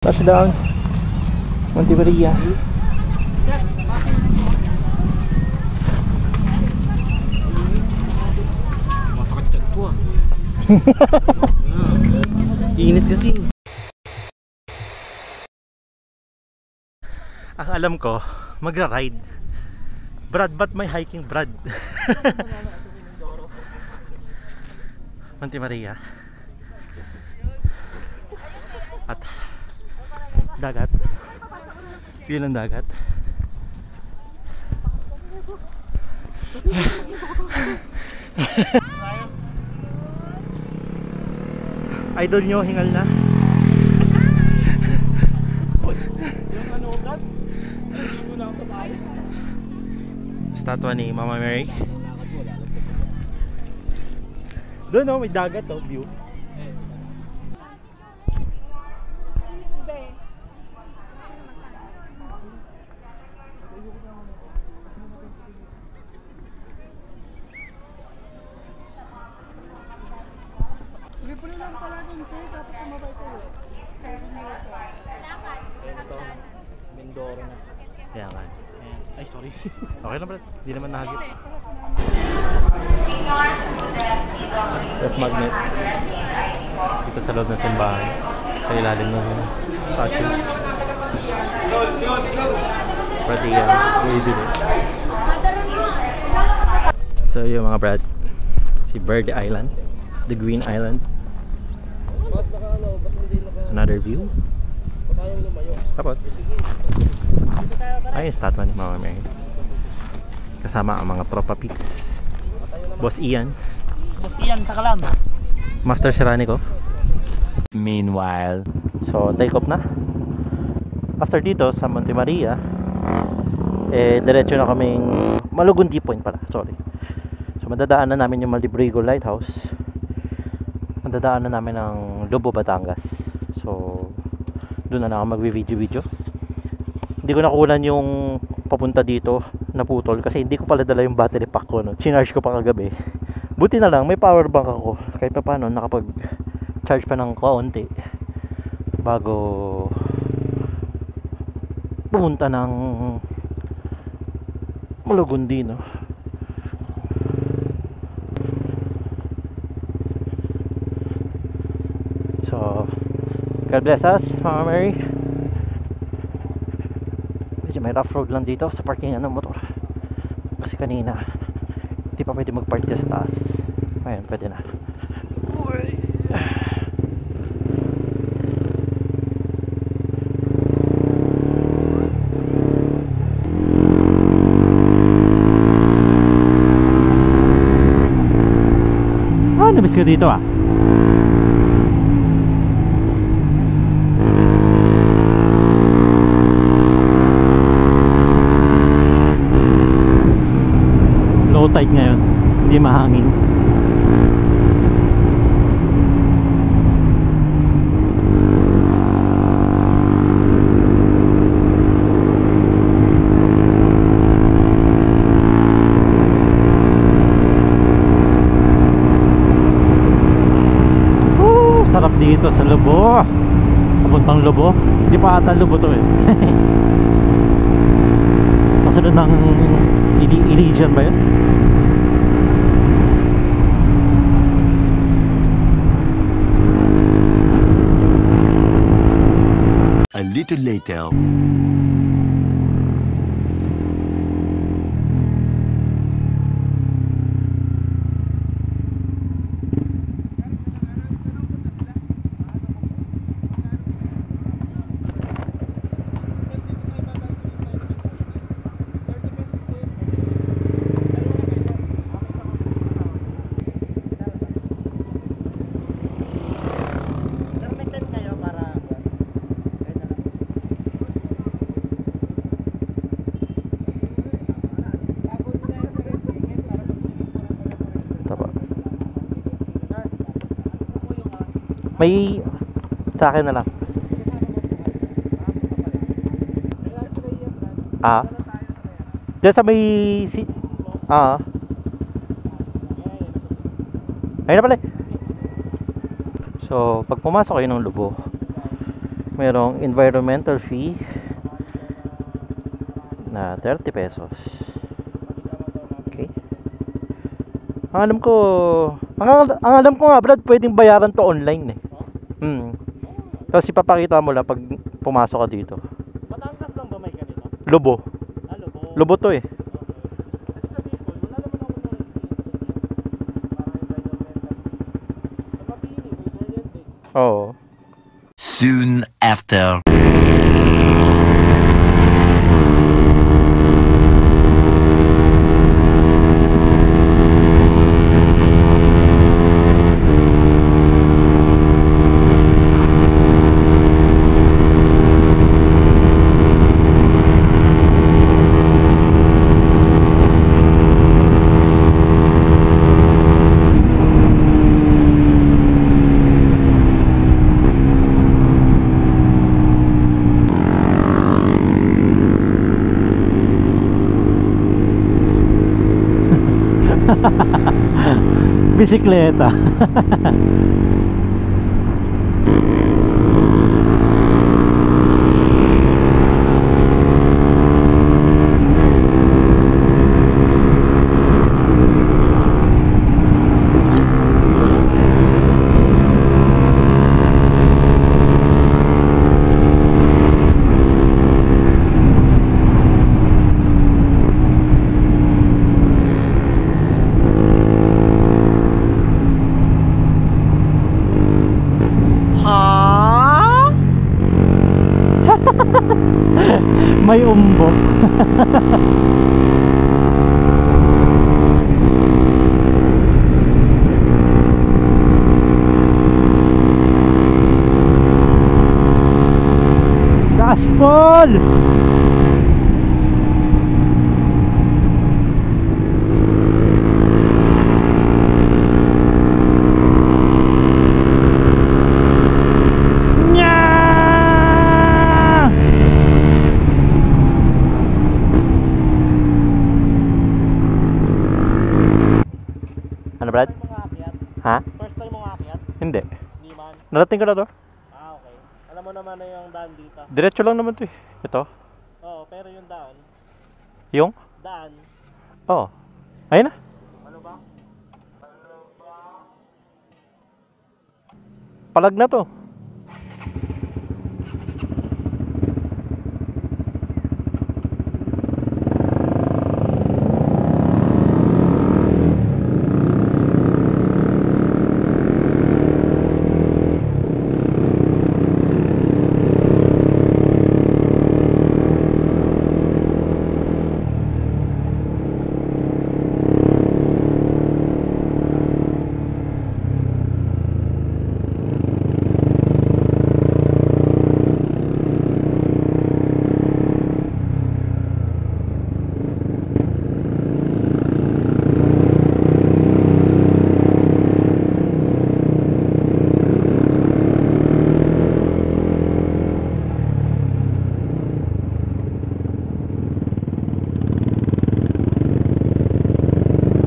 Touchdown, Monte Maria. Masakit yan ito ah. Init kasi. Ang alam ko, magra-ride. Brad, ba't may hiking Brad? Monte Maria. At dagat. Yun ang dagat. Idol nyo, hingal na. Yung ano Brad? Hindi na ako sa Paris. Statwa ni Mama Mary. Doon oh, may dagat oh, view. Libre lang pala din sir, dapat tumabay kayo. Ito, Mindoro na. Kaya nga. Ay, sorry. Okay na Brad, hindi naman nahagit. Ref magnet. Dito sa loob ng simbahan. Sa ilalim ng statue. Pwede bibili. So yung mga Brad, si Verde Island, the Green Island. Another view. Tapos ay yung statwa ni Mama Mary. Kasama ang mga tropa peeps. Boss Ian. Boss Ian, sa kalam. Master Serranico. Meanwhile, so take off na. After dito sa Monte Maria, diretso na kaming Malugundi Point pala, sorry. So madadaanan namin yung Malibrigo Lighthouse. Madadaanan namin ang Lobo, Batangas. So doon na ako mag-video. Hindi ko nakulan yung papunta dito, naputol kasi hindi ko pala dala yung battery pack ko, no? Chinarge ko pa kagabi. Buti na lang may power bank ako, kahit pa paano nakapag charge pa ng kaunti bago pumunta ng Malugundi, no? So God bless us, Mama Mary. Medyo may rough road lang dito sa parkingan ng motor. Kasi kanina hindi pa pwede mag-park dyan sa taas. Ayan, pwede na. Namiss ko dito ah. Low tide ngayon, hindi mahangin. Sarap dito sa Lobo. Papuntang Lobo. Hindi pa ata Lobo to eh. Kasunod ng Elysian ba yun? A little later. May sa akin na lang. Diyan sa may ayun na pala. So pag pumasok kayo ng Lobo, merong environmental fee na 30 pesos. Okay. Ang alam ko, ang alam ko nga, Brad, pwedeng bayaran to online eh. Tapos ipapakita mo lang pag pumasok ka dito. Batangas lang ba may ganito? Lobo. Ano po? Lobo to eh. Kasi sa Bicol, wala naman ako nung parang environmental. Sa Mabini, may ganyan din. Oo. Soon after. Bisikleta. May umbok. Gaspol! Ano, Brad? First time mo nga akyat? Ha? First time mo nga akyat? Hindi. Hindi man. Narating ko na to. Ah, okay. Alam mo naman na yung daan dito. Diretso lang naman to eh. Ito. Oo, pero yung daan. Yung? Daan. Oo. Ayun na. Ano ba? Palag na to.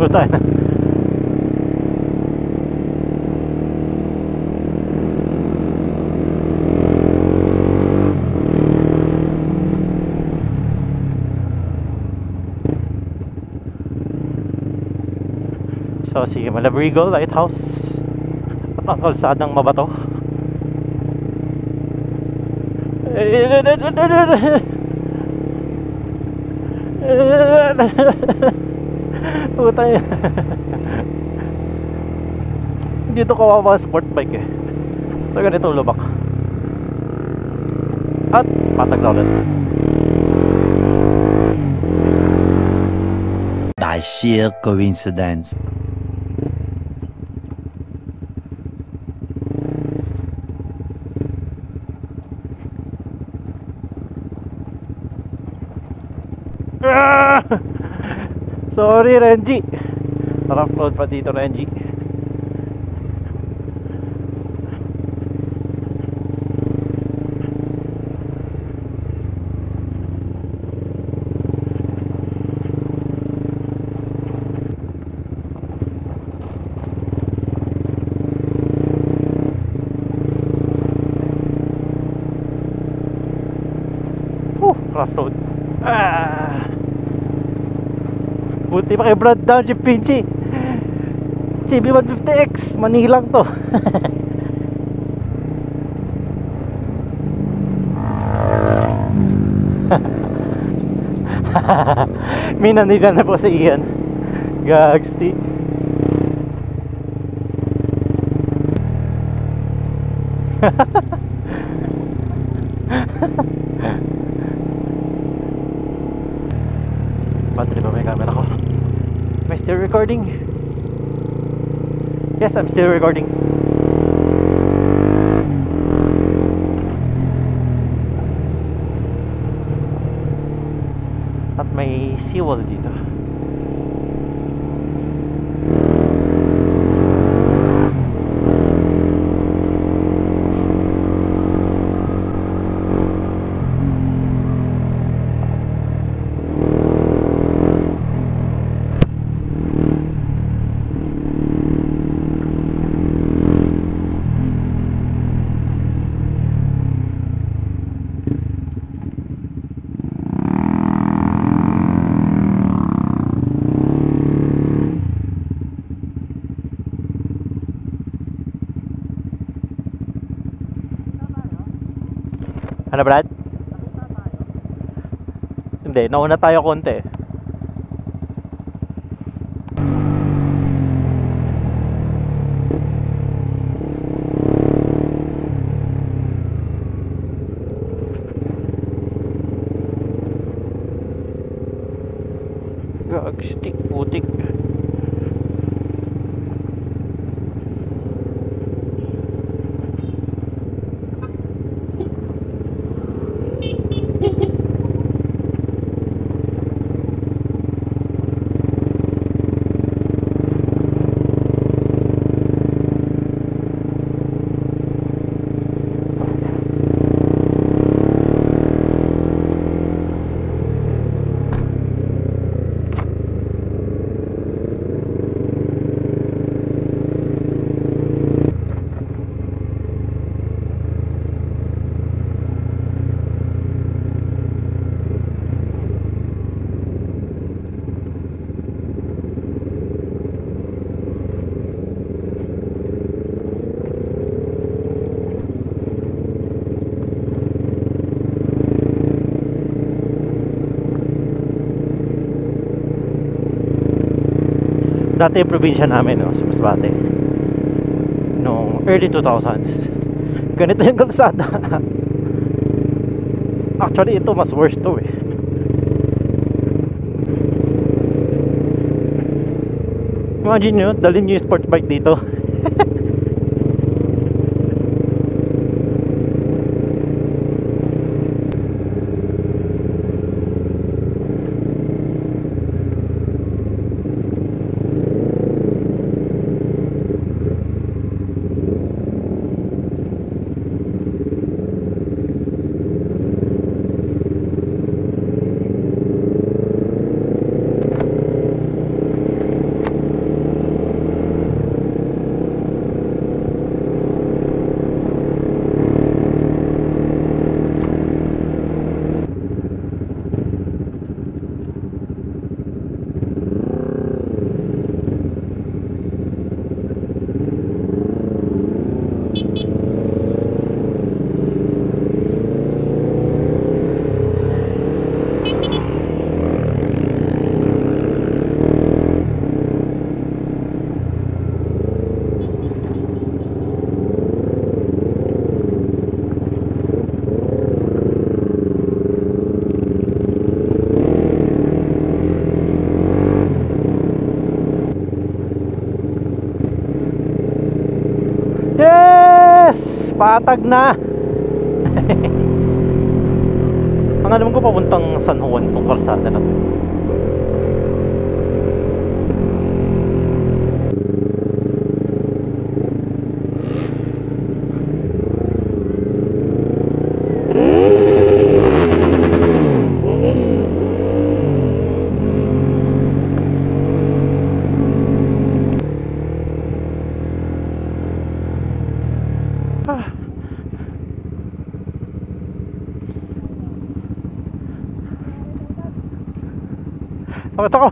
Puta na. So, si Malabrigo Lighthouse at ang kalsadang mabato. Puta yan. Dito kawawa sport bike eh. So ganitong lubak. At patag na ulit. By sheer coincidence. Ah! Sorry Renji. Rough road pa dito Renji. Crossroad. Buti pa kay Brad down si Pinchy. CB150X, Manilang to. Minanila na po sa Ian. Gagsti. Battery ba may camera ko? Am I still recording? Yes, I'm still recording. At may seawall dito. Ano, Brad? Hindi, nauna tayo konti. Stick, putik. Dati yung probinsya namin, no, sa Masbate, noong early 2000s, ganito yung kalsada. Actually, ito mas worse to eh. Imagine nyo, dalhin nyo yung sport bike dito. Yes! Patag na! Ang alam ko papuntang San Juan tong kalsada na to. Pakita ko.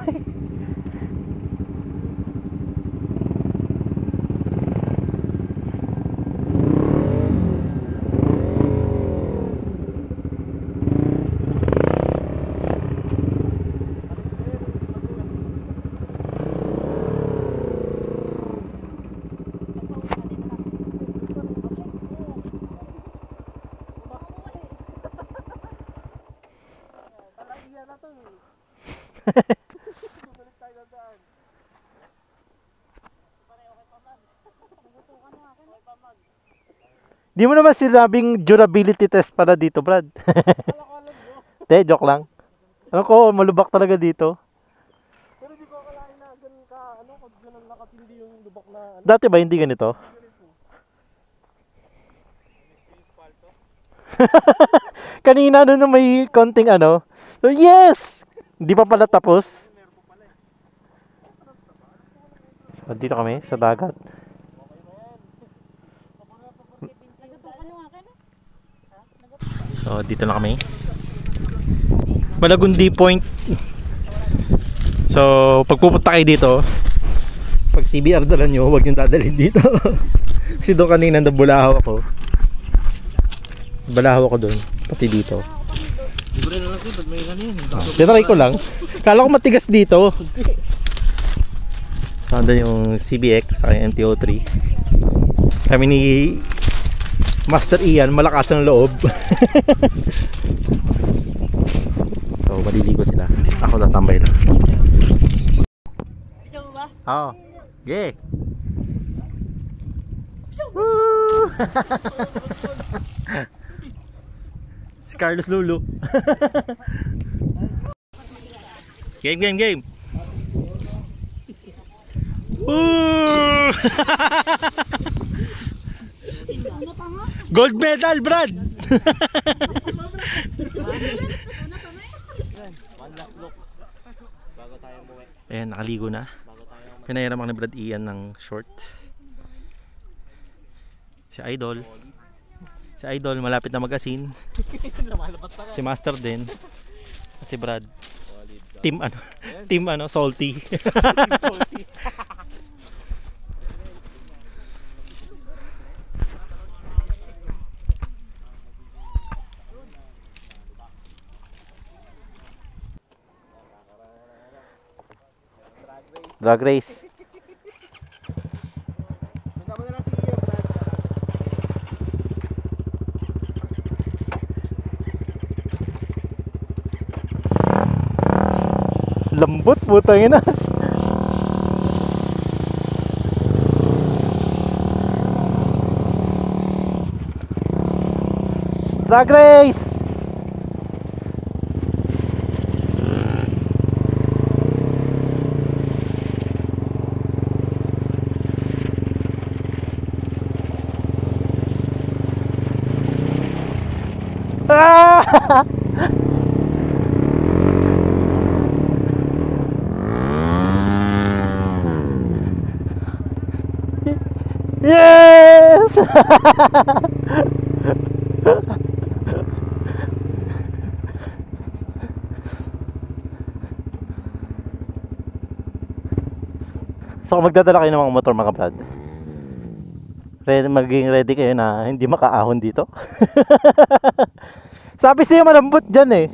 Di mo naman sinabing durability test pala dito, Brad. Te, joke lang. Alam ko, malubak talaga dito. Pero di ko akalain na ganun ka, ano, kung ganun nakatindi yung lubak na, ano. Dati ba hindi ganito? Kanina no, may konting ano. So, yes! Hindi pa pala tapos. So, dito kami sa dagat. So, dito na kami. Malagundi Point. So, pag pupunta kayo dito, pag CBR dala nyo, huwag nyo dadalhin dito. Kasi doon kanina nabulahaw ako. Balahaw ako doon, pati dito. Hindi ko rin alam ba't may ganyan. Tinry ko lang. Kala ko matigas dito. Nandun yung CBX sa MT-03. Kami ni Master Ian, malakas ang loob. So, maliligo sila. Ako tatambay lang. Oo. Okay. Woo! Si Carlos Lulu. Game. Woo! Gold medal, Brad. Ayan, nakaligo na. Pinahiram ako ni Brad Ian ng short. Si Idol malapit na mag-asin. Si Master din. At si Brad. Team salty. Drag race. Lambot, putang ina. Drag race. Ah! Yes! So kung magdadala kayo ng mga motor, mga Brad, maging ready kayo na hindi makaahon dito. Sabi sa'yo malambot dyan eh.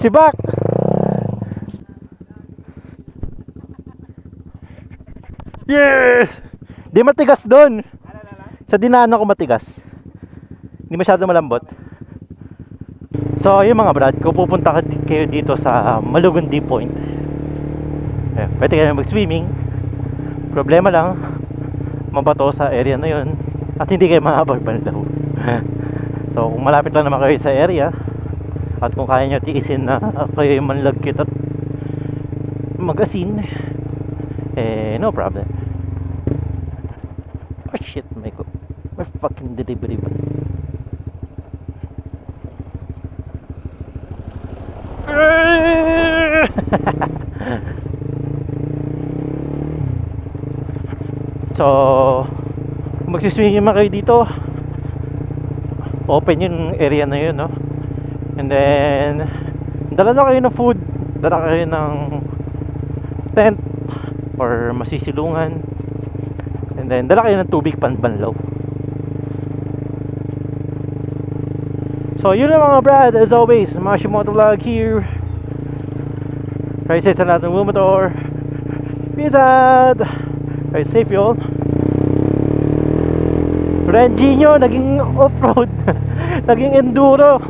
Si Bak. Yes! Di matigas doon. Sa dinaanan ko matigas. Hindi masyado malambot. So yung mga Brad, kung pupunta kayo dito sa Malugundi Point, pwede kayo mag-swimming. Problema lang, mabato sa area na yun at hindi kayo makapagbanlaw. So kung malapit lang naman kayo sa area at kung kaya nyo tiisin na kayo yung manlagkit at mag-asin, no problem. Oh shit, may fucking delivery ba? So kung magsiswimming man kayo dito, open yung area na yun, no? And then dala na kayo ng food, dala kayo ng tent or masisilungan, and then dala kayo ng tubig panbanlaw. So yun lang mga brad, as always, Mashimoto Vlog here. Ride safe sa lahat ng bumotor. Peace out. Ride safe y'all. Renji nyo naging off-road. Naging enduro.